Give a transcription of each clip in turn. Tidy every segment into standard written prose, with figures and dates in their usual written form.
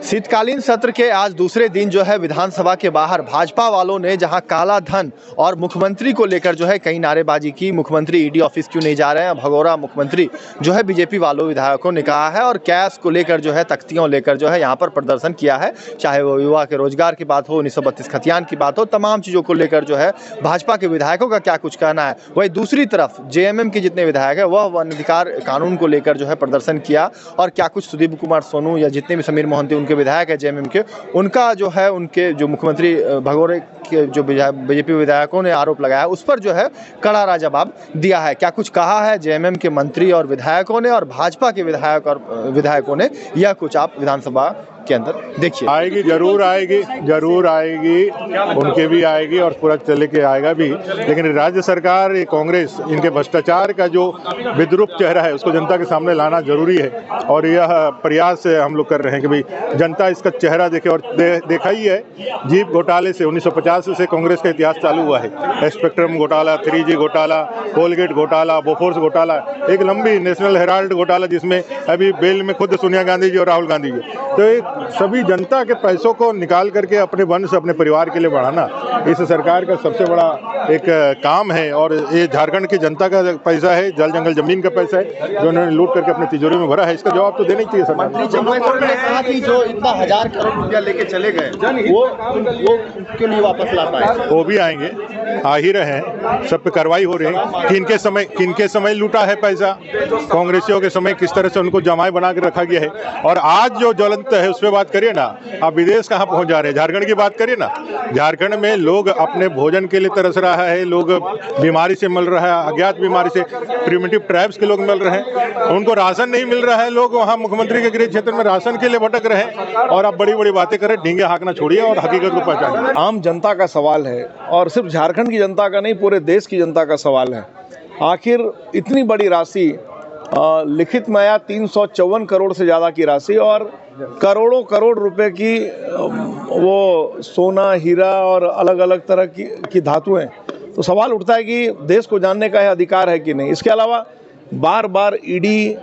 शीतकालीन सत्र के आज दूसरे दिन जो है विधानसभा के बाहर भाजपा वालों ने जहां काला धन और मुख्यमंत्री को लेकर जो है कई नारेबाजी की। मुख्यमंत्री ईडी ऑफिस क्यों नहीं जा रहे हैं, भगोड़ा मुख्यमंत्री जो है बीजेपी वालों विधायकों ने कहा है, और कैश को लेकर जो है तख्तियों लेकर जो है यहां पर प्रदर्शन किया है। चाहे वो युवा के रोजगार की बात हो, 1932 खतियान की बात हो, तमाम चीज़ों को लेकर जो है भाजपा के विधायकों का क्या कुछ कहना है। वही दूसरी तरफ जेएमएम के जितने विधायक है वह वन अधिकार कानून को लेकर जो है प्रदर्शन किया, और क्या कुछ सुदीप कुमार सोनू या जितने भी समीर मोहंती उनके विधायक है जेएमएम के, उनका जो है उनके जो मुख्यमंत्री भगोड़े के जो बीजेपी विधायकों ने आरोप लगाया उस पर जो है करारा जवाब दिया है। क्या कुछ कहा है जेएमएम के मंत्री और विधायकों ने और भाजपा के विधायकों ने, यह कुछ आप विधानसभा के अंदर देखिए। आएगी, जरूर आएगी, जरूर आएगी, उनके भी आएगी और पूरा चले के आएगा भी। लेकिन राज्य सरकार, ये कांग्रेस, इनके भ्रष्टाचार का जो विद्रूप चेहरा है उसको जनता के सामने लाना जरूरी है, और यह प्रयास हम लोग कर रहे हैं कि भाई जनता इसका चेहरा देखे। और देखा ही है, जीप घोटाले से 1950 से कांग्रेस का इतिहास चालू हुआ है। स्पेक्ट्रम घोटाला, 3G घोटाला, कोलगेट घोटाला, बोफोर्स घोटाला, एक लंबी नेशनल हेराल्ड घोटाला जिसमें अभी बेल में खुद सोनिया गांधी जी और राहुल गांधी जी। तो सभी जनता के पैसों को निकाल करके अपने वंश, अपने परिवार के लिए बढ़ाना इस सरकार का सबसे बड़ा एक काम है। और ये झारखंड की जनता का पैसा है, जल जंगल जमीन का पैसा है जो उन्होंने लूट करके अपनी तिजोरी में भरा है। इसका जवाब तो देना ही चाहिए सरकार। मंत्री जम्वाल ने कहा कि जो इतना 1000 करोड़ रुपया लेके चले गए वो क्यों नहीं वापस ला पाए? वो भी आएंगे, आ ही रहे हैं, सब पे कार्रवाई हो रही है। किनके समय लूटा है पैसा, कांग्रेसियों के समय किस तरह से उनको जमाए बना के रखा गया है। और आज जो ज्वलंत है उस पर बात करिए ना। आप विदेश कहाँ पहुंच जा रहे हैं, झारखंड की बात करिए ना। झारखंड में लोग अपने भोजन के लिए तरस रहा है, लोग बीमारी से मर रहा है, अज्ञात बीमारी से, प्रिमिटिव ट्राइब्स के लोग मिल रहे हैं, उनको राशन नहीं मिल रहा है। लोग वहाँ मुख्यमंत्री के गृह क्षेत्र में राशन के लिए भटक रहे हैं, और आप बड़ी बड़ी बातें करें, ढींगे हाँकना छोड़िए और हकीकत को पहचानिए। आम जनता का सवाल है, और सिर्फ झारखंड की जनता का नहीं, पूरे देश की जनता का सवाल है। आखिर इतनी बड़ी राशि लिखित में आया 354 करोड़ से ज़्यादा की राशि, और करोड़ों करोड़ रुपए की वो सोना, हीरा और अलग अलग तरह की धातुएं। तो सवाल उठता है कि देश को जानने का अधिकार है कि नहीं। इसके अलावा बार बार ईडी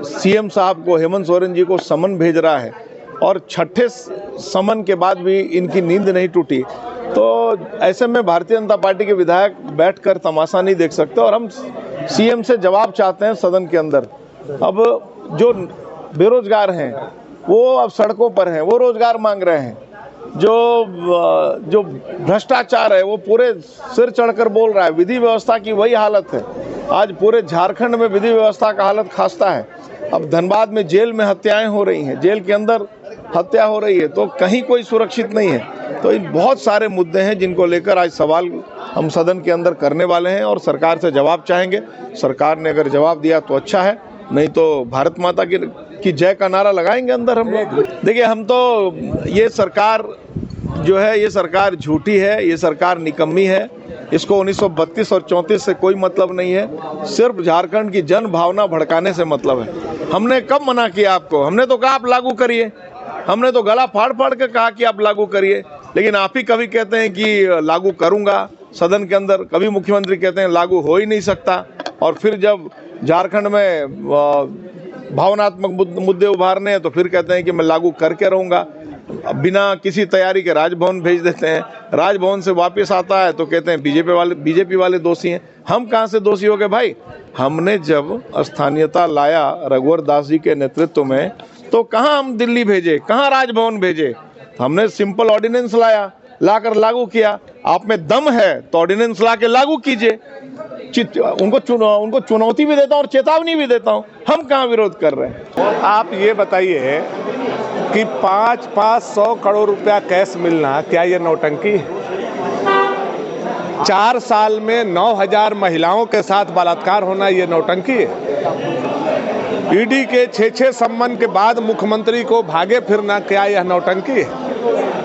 सीएम साहब को, हेमंत सोरेन जी को समन भेज रहा है, और छठे समन के बाद भी इनकी नींद नहीं टूटी। तो ऐसे में भारतीय जनता पार्टी के विधायक बैठकर तमाशा नहीं देख सकते, और हम सीएम से जवाब चाहते हैं सदन के अंदर। अब जो बेरोजगार हैं वो अब सड़कों पर हैं, वो रोजगार मांग रहे हैं। जो भ्रष्टाचार है वो पूरे सिर चढ़कर बोल रहा है। विधि व्यवस्था की वही हालत है। आज पूरे झारखंड में विधि व्यवस्था का हालत खास्ता है। अब धनबाद में जेल में हत्याएं हो रही हैं, जेल के अंदर हत्या हो रही है, तो कहीं कोई सुरक्षित नहीं है। तो इन बहुत सारे मुद्दे हैं जिनको लेकर आज सवाल हम सदन के अंदर करने वाले हैं, और सरकार से जवाब चाहेंगे। सरकार ने अगर जवाब दिया तो अच्छा है, नहीं तो भारत माता की जय का नारा लगाएंगे अंदर हम लोग। देखिए, हम तो ये सरकार जो है, ये सरकार झूठी है, ये सरकार निकम्मी है। इसको 1932 और 34 से कोई मतलब नहीं है, सिर्फ झारखंड की जन भावना भड़काने से मतलब है। हमने कब मना किया आपको? हमने तो कहा आप लागू करिए, हमने तो गला फाड़ फाड़ के कहा कि आप लागू करिए, लेकिन आप ही कभी कहते हैं कि लागू करूंगा सदन के अंदर, कभी मुख्यमंत्री कहते हैं लागू हो ही नहीं सकता, और फिर जब झारखंड में भावनात्मक मुद्दे उभारने हैं तो फिर कहते हैं कि मैं लागू करके रहूँगा। बिना किसी तैयारी के राजभवन भेज देते हैं, राजभवन से वापस आता है तो कहते हैं बीजेपी वाले दोषी हैं। हम कहाँ से दोषी हो गए भाई? हमने जब स्थानीयता लाया रघुवर दास जी के नेतृत्व में, तो कहाँ हम दिल्ली भेजे, कहाँ राजभवन भेजे? हमने सिंपल ऑर्डिनेंस लाया, लाकर लागू किया। आप में दम है तो ऑर्डिनेंस ला के लागू कीजिए। उनको चुनौती भी देता हूँ और चेतावनी भी देता हूँ, हम कहाँ विरोध कर रहे हैं? आप ये बताइए कि 500 करोड़ रुपया कैश मिलना, क्या ये नौटंकी है? 4 साल में 9000 महिलाओं के साथ बलात्कार होना, ये नौटंकी है? ईडी के 6 सम्मन के बाद मुख्यमंत्री को भागे फिरना, क्या यह नौटंकी है?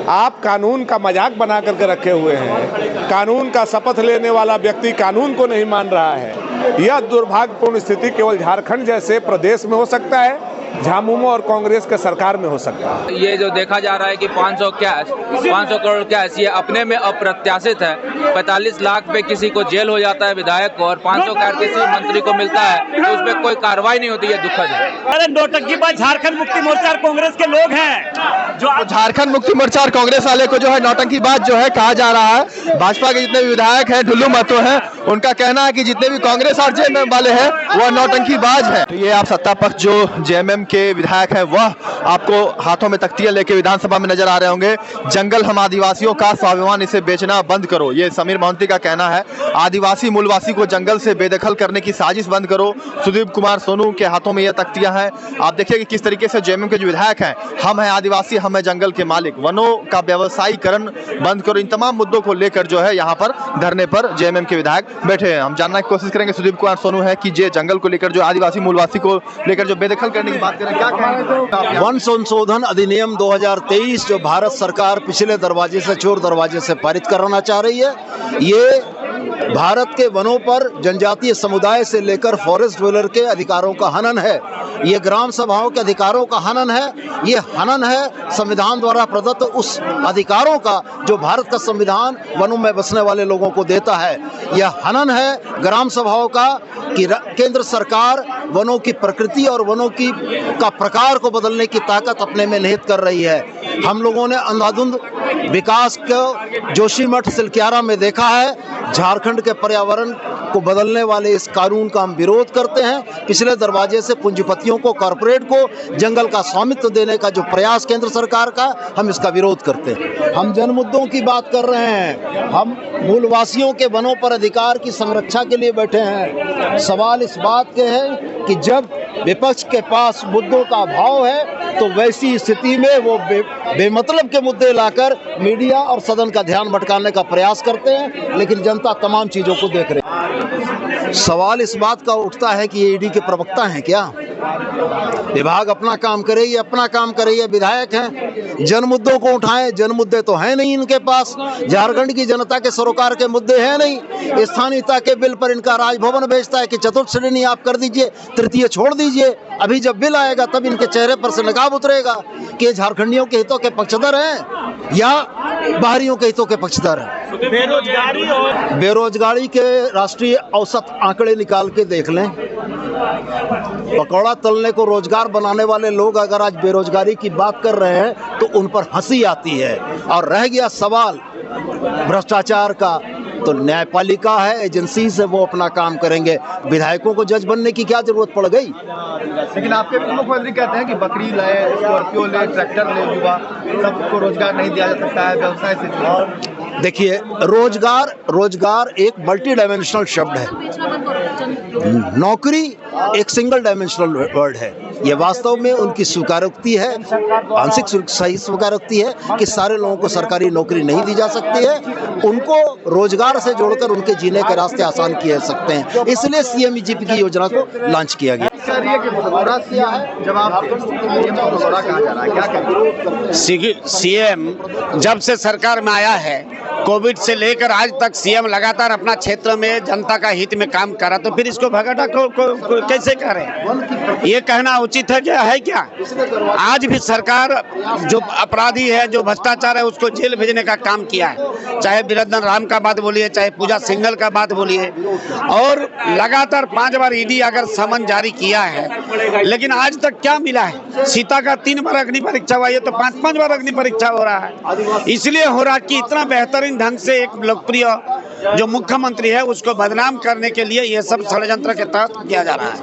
आप कानून का मजाक बना करके रखे हुए हैं। कानून का शपथ लेने वाला व्यक्ति कानून को नहीं मान रहा है। यह दुर्भाग्यपूर्ण स्थिति केवल झारखंड जैसे प्रदेश में हो सकता है, झामुमो और कांग्रेस के सरकार में हो सकता है। ये जो देखा जा रहा है कि 500 करोड़ कैश ये अपने में अप्रत्याशित है। 45 लाख पे किसी को जेल हो जाता है विधायक को, और 500 करोड़ किसी मंत्री को मिलता है तो उसमें कोई कार्रवाई नहीं होती है। दुखद है। अरे नौटंकी बाज झारखंड मुक्ति मोर्चा और कांग्रेस के लोग हैं जो झारखंड मुक्ति मोर्चा और कांग्रेस वाले को जो है नौटंकीबाज जो है कहा जा रहा है। भाजपा के जितने भी विधायक हैं, ढुल्लू महतो हैं, उनका कहना है कि जितने भी कांग्रेस और जेएमएम वाले हैं वह नौटंकीबाज हैं। तो ये आप सत्ता पक्ष जो जेएमएम के विधायक हैं वह आपको हाथों में तख्तियां लेके विधानसभा में नजर आ रहे होंगे। जंगल हम आदिवासियों का, स्वाभिमान इसे बेचना बंद करो, ये समीर मोहंती का कहना है। आदिवासी मूलवासी को जंगल से बेदखल करने की साजिश बंद करो। सुदीप कुमार सोनू के हाथों में यह तख्तियां हैं। आप देखिए कि किस तरीके से जेएमएम के जो विधायक हैं, हम हैं आदिवासी, हम हैं जंगल के मालिक, वनों का व्यवसायीकरण बंद करो, इन तमाम मुद्दों को लेकर जो है यहाँ पर धरने पर जेएमएम के विधायक बैठे हैं। हम जानने की कोशिश करेंगे सुदीप कुमार सोनू है कि जे जंगल को लेकर, जो आदिवासी मूलवासी को लेकर जो बेदखल करने की बात करें, क्या कहेंगे? वन संशोधन अधिनियम 2023 जो भारत सरकार पिछले दरवाजे से चोर दरवाजे से पारित कराना चाह रही है, ये भारत के वनों पर जनजातीय समुदाय से लेकर फॉरेस्ट डवेलर के अधिकारों का हनन है। ये ग्राम सभाओं के अधिकारों का हनन है। ये हनन है संविधान द्वारा प्रदत्त उस अधिकारों का जो भारत का संविधान वनों में बसने वाले लोगों को देता है। यह हनन है ग्राम सभाओं का कि केंद्र सरकार वनों की प्रकृति और वनों की का प्रकार को बदलने की ताकत अपने में निहित कर रही है। हम लोगों ने अंधाधुंध विकास को जोशीमठ सिलक्यारा में देखा है। झारखंड के पर्यावरण को बदलने वाले इस कानून का हम विरोध करते हैं। पिछले दरवाजे से पूंजीपतियों को, कॉरपोरेट को जंगल का स्वामित्व देने का जो प्रयास केंद्र सरकार का, हम इसका विरोध करते हैं। हम जन मुद्दों की बात कर रहे हैं। हम मूलवासियों के वनों पर अधिकार की संरक्षा के लिए बैठे हैं। सवाल इस बात के है कि जब विपक्ष के पास मुद्दों का अभाव है तो वैसी स्थिति में वो बेमतलब के मुद्दे लाकर मीडिया और सदन का ध्यान भटकाने का प्रयास करते हैं, लेकिन जनता तमाम चीजों को देख रही है। सवाल इस बात का उठता है कि ये ईडी के प्रवक्ता हैं क्या? विभाग अपना काम करे, ये अपना काम करे, ये विधायक हैं। जन मुद्दों को उठाएं, जन मुद्दे तो हैं नहीं इनके पास। झारखंड की जनता के सरोकार के मुद्दे हैं नहीं। स्थानीयता के बिल पर इनका राजभवन भेजता है कि चतुर्थ श्रेणी आप कर दीजिए, तृतीय छोड़ दीजिए। अभी जब बिल आएगा तब इनके चेहरे पर से नकाब उतरेगा कि झारखंडियों के हितों के पक्षधर हैं या बाहरियों के हितों के पक्षधर हैं। बेरोजगारी के राष्ट्रीय औसत आंकड़े निकाल के देख लें। पकौड़ा तलने को रोजगार बनाने वाले लोग अगर आज बेरोजगारी की बात कर रहे हैं तो उन पर हंसी आती है। और रह गया सवाल भ्रष्टाचार का, तो न्यायपालिका है, एजेंसी से वो अपना काम करेंगे। विधायकों को जज बनने की क्या जरूरत पड़ गई? लेकिन आपके मुख्यमंत्री कहते हैं कि बकरी ले, स्कॉर्पियो ले, ट्रैक्टर ले, युवा सबको रोजगार नहीं दिया जा सकता है, व्यवसाय से। देखिए, रोजगार एक मल्टी डायमेंशनल शब्द है। नौकरी एक सिंगल डायमेंशनल वर्ड है। ये वास्तव में उनकी स्वीकारोक्ति है, आंशिक सही स्वीकारोक्ति है कि सारे लोगों को सरकारी नौकरी नहीं दी जा सकती है। उनको रोजगार से जोड़कर उनके जीने के रास्ते आसान किए सकते हैं। इसलिए सीएमईजीपी की योजना को लॉन्च किया गया। सीएम जब से सरकार में आया है, कोविड से लेकर आज तक सीएम लगातार अपना क्षेत्र में जनता का हित में काम करा, तो फिर इसको भगाना को कैसे करें? ये कहना उचित है क्या? आज भी सरकार जो अपराधी है, जो भ्रष्टाचार है, उसको जेल भेजने का काम किया है। चाहे बिरंदर राम का बात बोलिए, चाहे पूजा सिंघल का बात बोलिए, और लगातार 5 बार ईडी अगर समन जारी किया है, लेकिन आज तक क्या मिला है? सीता का 3 बार अग्नि परीक्षा हुआ, ये तो 5 बार अग्नि परीक्षा हो रहा है। इसलिए हो रहा कि इतना बेहतरीन ढंग से एक लोकप्रिय जो मुख्यमंत्री है उसको बदनाम करने के लिए ये सब षड्यंत्र के तहत किया जा रहा है।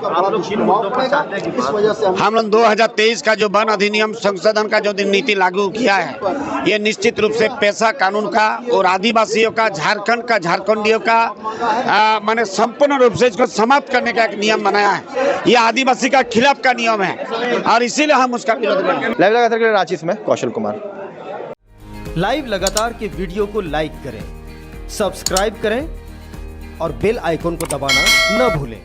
हम लोग 2023 का जो वन अधिनियम संशोधन का जो नीति लागू किया है, ये निश्चित रूप से पेशा कानून का और आदिवासियों का, झारखंड का, झारखंडियों का माने संपूर्ण रूप से इसको समाप्त करने का एक नियम बनाया है। ये आदिवासी का खिलाफ का नियम है और इसीलिए हम उसका विरोध करें। रांची में कौशल कुमार। लाइव लगातार के वीडियो को लाइक करें, सब्सक्राइब करें और बेल आइकॉन को दबाना न भूलें।